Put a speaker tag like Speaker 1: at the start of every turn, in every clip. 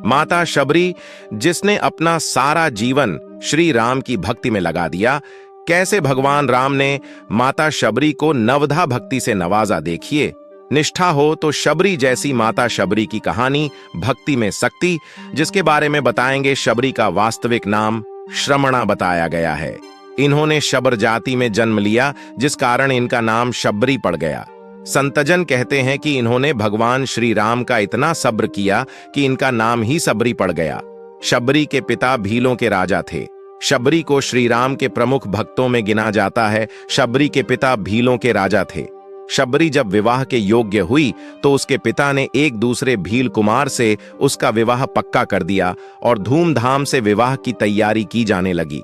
Speaker 1: माता शबरी, जिसने अपना सारा जीवन श्री राम की भक्ति में लगा दिया, कैसे भगवान राम ने माता शबरी को नवधा भक्ति से नवाजा। देखिए, निष्ठा हो तो शबरी जैसी माता शबरी की कहानी भक्ति में शक्ति, जिसके बारे में बताएंगे। शबरी का वास्तविक नाम श्रमणा बताया गया है। इन्होंने शबर जाति में जन्म लिया, जिस कारण इनका नाम शबरी पड़ गया। संतजन कहते हैं कि इन्होंने भगवान श्री राम का इतना सब्र किया कि इनका नाम ही सबरी पड़ गया। शबरी के पिता भीलों के राजा थे। शबरी को श्री राम के प्रमुख भक्तों में गिना जाता है। शबरी के पिता भीलों के राजा थे। शबरी जब विवाह के योग्य हुई तो उसके पिता ने एक दूसरे भील कुमार से उसका विवाह पक्का कर दिया और धूमधाम से विवाह की तैयारी की जाने लगी।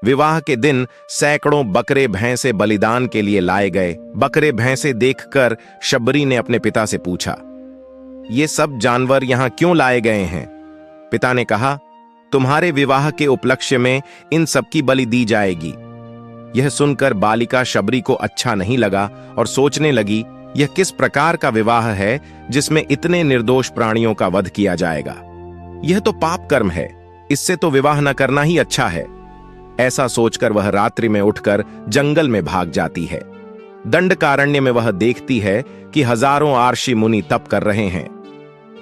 Speaker 1: विवाह के दिन सैकड़ों बकरे भैंसे बलिदान के लिए लाए गए। बकरे भैंसे देखकर शबरी ने अपने पिता से पूछा, ये सब जानवर यहां क्यों लाए गए हैं? पिता ने कहा, तुम्हारे विवाह के उपलक्ष्य में इन सब की बलि दी जाएगी। यह सुनकर बालिका शबरी को अच्छा नहीं लगा और सोचने लगी, यह किस प्रकार का विवाह है जिसमें इतने निर्दोष प्राणियों का वध किया जाएगा? यह तो पाप कर्म है, इससे तो विवाह न करना ही अच्छा है। ऐसा सोचकर वह रात्रि में उठकर जंगल में भाग जाती है। दंडकारण्य में वह देखती है कि हजारों आर्षि मुनि तप कर रहे हैं।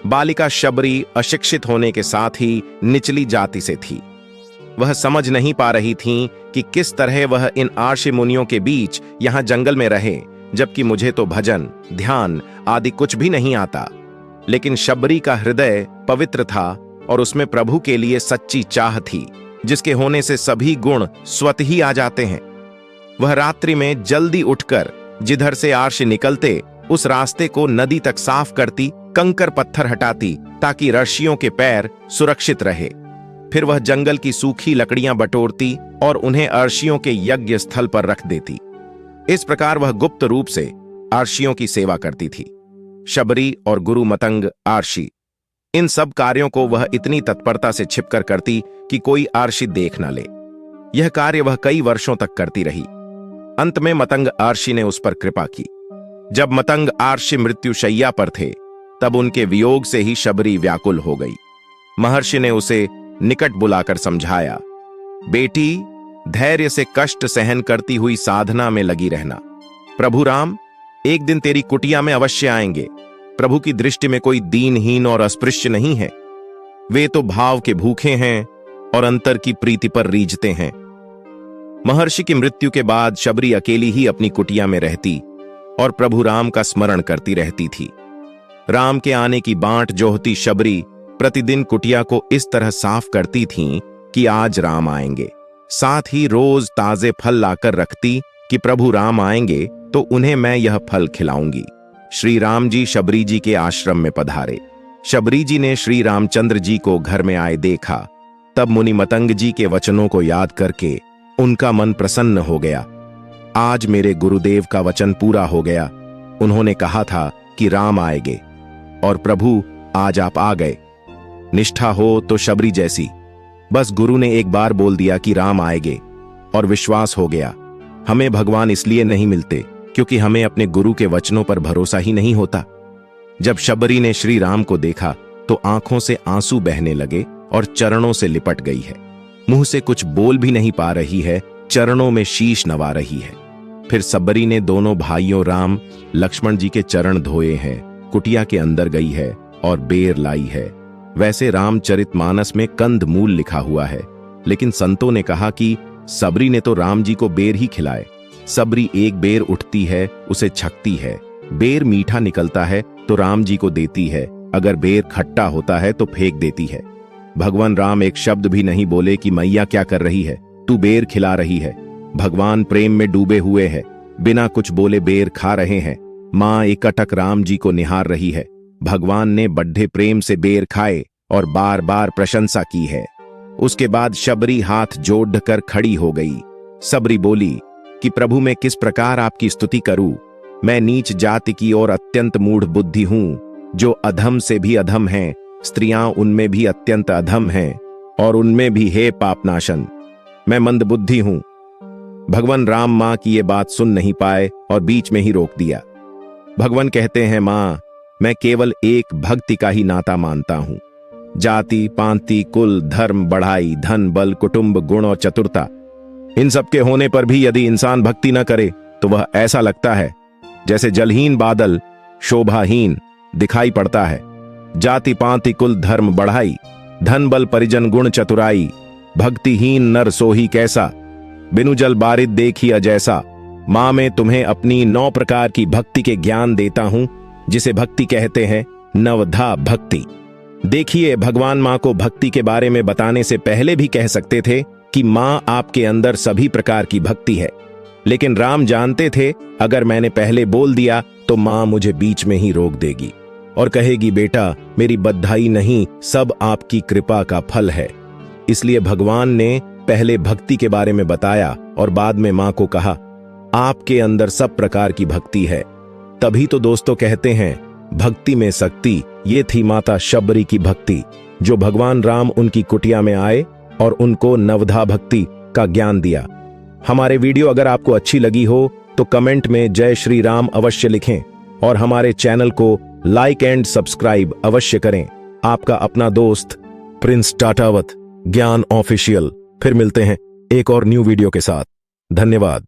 Speaker 1: बालिका शबरी अशिक्षित होने के साथ ही निचली जाति से थी। वह समझ नहीं पा रही थीं कि किस तरह वह इन आर्षि मुनियों के बीच यहां जंगल में रहे, जबकि मुझे तो भजन, ध्यान आदि कुछ भी नहीं आता। लेकिन शबरी का हृदय पवित्र था और उसमें प्रभु के लिए सच्ची चाह थी, जिसके होने से सभी गुण स्वतः ही आ जाते हैं। वह रात्रि में जल्दी उठकर जिधर से आर्षि निकलते उस रास्ते को नदी तक साफ करती, कंकर पत्थर हटाती ताकि ऋषियों के पैर सुरक्षित रहे। फिर वह जंगल की सूखी लकड़ियां बटोरती और उन्हें अर्षियों के यज्ञ स्थल पर रख देती। इस प्रकार वह गुप्त रूप से अर्षियों की सेवा करती थी। शबरी और गुरु मतंग आर्षि, इन सब कार्यों को वह इतनी तत्परता से छिपकर करती कि कोई आर्षि देख न ले। यह कार्य वह कई वर्षों तक करती रही। अंत में मतंग आर्षि ने उस पर कृपा की। जब मतंग आर्षि मृत्युशैया पर थे, तब उनके वियोग से ही शबरी व्याकुल हो गई। महर्षि ने उसे निकट बुलाकर समझाया, बेटी, धैर्य से कष्ट सहन करती हुई साधना में लगी रहना। प्रभु राम एक दिन तेरी कुटिया में अवश्य आएंगे। प्रभु की दृष्टि में कोई दीनहीन और अस्पृश्य नहीं है। वे तो भाव के भूखे हैं और अंतर की प्रीति पर रीझते हैं। महर्षि की मृत्यु के बाद शबरी अकेली ही अपनी कुटिया में रहती और प्रभु राम का स्मरण करती रहती थी। राम के आने की बाँट जोहती शबरी प्रतिदिन कुटिया को इस तरह साफ करती थीं कि आज राम आएंगे। साथ ही रोज ताजे फल लाकर रखती कि प्रभु राम आएंगे तो उन्हें मैं यह फल खिलाऊंगी। श्री राम जी शबरी जी के आश्रम में पधारे। शबरी जी ने श्री रामचंद्र जी को घर में आए देखा। तब मुनि मतंग जी के वचनों को याद करके उनका मन प्रसन्न हो गया। आज मेरे गुरुदेव का वचन पूरा हो गया। उन्होंने कहा था कि राम आएंगे और प्रभु आज आप आ गए। निष्ठा हो तो शबरी जैसी। बस गुरु ने एक बार बोल दिया कि राम आएंगे और विश्वास हो गया। हमें भगवान इसलिए नहीं मिलते क्योंकि हमें अपने गुरु के वचनों पर भरोसा ही नहीं होता। जब शबरी ने श्री राम को देखा तो आंखों से आंसू बहने लगे और चरणों से लिपट गई है। मुंह से कुछ बोल भी नहीं पा रही है, चरणों में शीश नवा रही है। फिर शबरी ने दोनों भाइयों राम लक्ष्मण जी के चरण धोए हैं, कुटिया के अंदर गई है और बेर लाई है। वैसे रामचरितमानस में कंद मूल लिखा हुआ है, लेकिन संतों ने कहा कि शबरी ने तो राम जी को बेर ही खिलाए। शबरी एक बेर उठती है, उसे छकती है। बेर मीठा निकलता है तो राम जी को देती है, अगर बेर खट्टा होता है तो फेंक देती है। भगवान राम एक शब्द भी नहीं बोले कि मैया क्या कर रही है, तू बेर खिला रही है। भगवान प्रेम में डूबे हुए हैं, बिना कुछ बोले बेर खा रहे हैं। मां एकटक राम जी को निहार रही है। भगवान ने बड्ढे प्रेम से बेर खाए और बार बार प्रशंसा की है। उसके बाद शबरी हाथ जोड़कर खड़ी हो गई। शबरी बोली कि प्रभु मैं किस प्रकार आपकी स्तुति करूं। मैं नीच जाति की और अत्यंत मूढ़ बुद्धि हूं, जो अधम से भी अधम हैं। स्त्रियां उनमें भी अत्यंत अधम हैं और उनमें भी है पापनाशन। मैं मंदबुद्धि हूं। भगवान राम मां की ये बात सुन नहीं पाए और बीच में ही रोक दिया। भगवान कहते हैं, मां मैं केवल एक भक्ति का ही नाता मानता हूं। जाति पांति कुल धर्म बढ़ाई धन बल कुटुंब गुण और चतुरता, इन सब के होने पर भी यदि इंसान भक्ति न करे तो वह ऐसा लगता है जैसे जलहीन बादल शोभाहीन दिखाई पड़ता है। जाति पांति कुल धर्म बढ़ाई धन बल परिजन गुण चतुराई, भक्तिहीन नर सोही कैसा, बिनु जल बारिद देखिया जैसा। मां मैं तुम्हें अपनी 9 प्रकार की भक्ति के ज्ञान देता हूं, जिसे भक्ति कहते हैं नवधा भक्ति। देखिए, भगवान मां को भक्ति के बारे में बताने से पहले भी कह सकते थे कि मां आपके अंदर सभी प्रकार की भक्ति है, लेकिन राम जानते थे अगर मैंने पहले बोल दिया तो मां मुझे बीच में ही रोक देगी और कहेगी बेटा मेरी बधाई नहीं, सब आपकी कृपा का फल है। इसलिए भगवान ने पहले भक्ति के बारे में बताया और बाद में मां को कहा आपके अंदर सब प्रकार की भक्ति है। तभी तो दोस्तों कहते हैं भक्ति में शक्ति। ये थी माता शबरी की भक्ति, जो भगवान राम उनकी कुटिया में आए और उनको नवधा भक्ति का ज्ञान दिया। हमारे वीडियो अगर आपको अच्छी लगी हो तो कमेंट में जय श्री राम अवश्य लिखें और हमारे चैनल को लाइक एंड सब्सक्राइब अवश्य करें। आपका अपना दोस्त प्रिंस टाटावत, ज्ञान ऑफिशियल। फिर मिलते हैं एक और न्यू वीडियो के साथ। धन्यवाद।